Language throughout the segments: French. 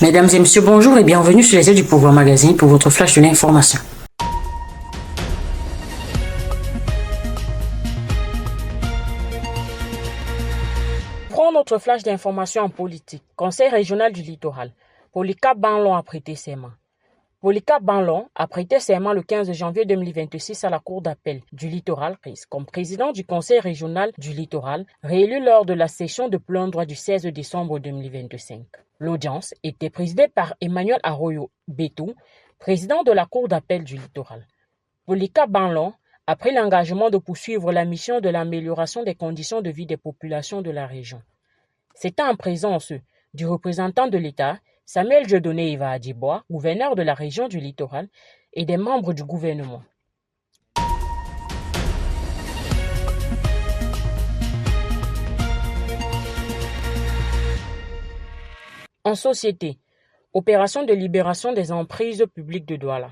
Mesdames et messieurs, bonjour et bienvenue sur les ailes du Pouvoir Magazine pour votre flash de l'information. Prenons notre flash d'information en politique. Conseil régional du littoral. Polycarpe Banlon a prêté serment. Polycarpe Banlon a prêté serment le 15 janvier 2026 à la Cour d'appel du littoral comme président du Conseil régional du littoral, réélu lors de la session de plein droit du 16 décembre 2025. L'audience était présidée par Emmanuel Arroyo Betou, président de la Cour d'appel du littoral. Polycarpe Banlon a pris l'engagement de poursuivre la mission de l'amélioration des conditions de vie des populations de la région. C'était en présence du représentant de l'État, Samuel Dieudonné Iva Adibois, gouverneur de la région du littoral, et des membres du gouvernement. En société, opération de libération des emprises publiques de Douala.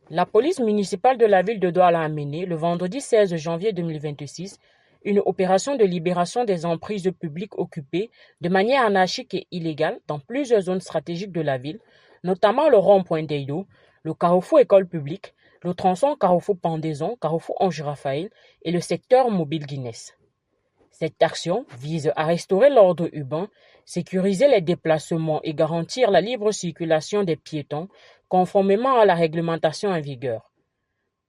La police municipale de la ville de Douala a mené, le vendredi 16 janvier 2026, une opération de libération des emprises publiques occupées de manière anarchique et illégale dans plusieurs zones stratégiques de la ville, notamment le rond-point d'Eido, le carrefour école publique, le tronçon carrefour Pendaison, carrefour Ange Raphaël et le secteur mobile Guinness. Cette action vise à restaurer l'ordre urbain, sécuriser les déplacements et garantir la libre circulation des piétons conformément à la réglementation en vigueur.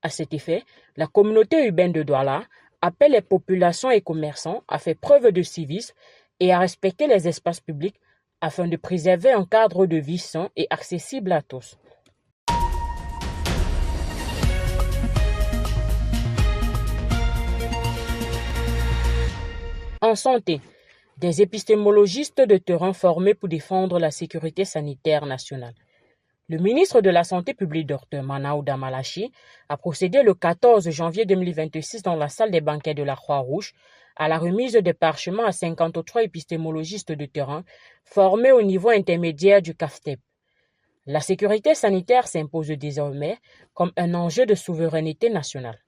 À cet effet, la communauté urbaine de Douala appelle les populations et commerçants à faire preuve de civisme et à respecter les espaces publics afin de préserver un cadre de vie sain et accessible à tous. En santé, des épistémologistes de terrain formés pour défendre la sécurité sanitaire nationale. Le ministre de la Santé publique, Dr Manaouda Malachi, a procédé le 14 janvier 2026 dans la salle des banquets de la Croix-Rouge à la remise des parchemins à 53 épistémologistes de terrain formés au niveau intermédiaire du CAFTEP. La sécurité sanitaire s'impose désormais comme un enjeu de souveraineté nationale.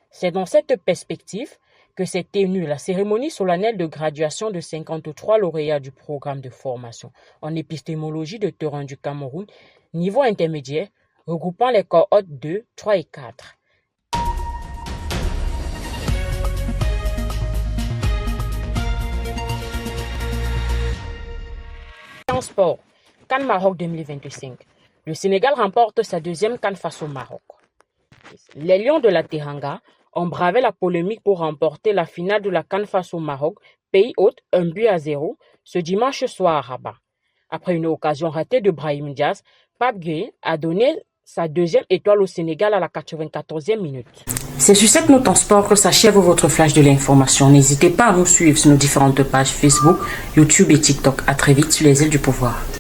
C'est dans cette perspective que s'est tenue la cérémonie solennelle de graduation de 53 lauréats du programme de formation en épistémologie de terrain du Cameroun, niveau intermédiaire, regroupant les cohortes 2, 3 et 4. En sport, CAN Maroc 2025. Le Sénégal remporte sa deuxième CAN face au Maroc. Les Lions de la Teranga ont bravé la polémique pour remporter la finale de la CAN face au Maroc, pays hôte 1-0, ce dimanche soir à Rabat. Après une occasion ratée de Brahim Diaz, Pape Gueye a donné sa deuxième étoile au Sénégal à la 94e minute. C'est sur cette note en sport que s'achève votre flash de l'information. N'hésitez pas à nous suivre sur nos différentes pages Facebook, YouTube et TikTok. À très vite sur les ailes du pouvoir.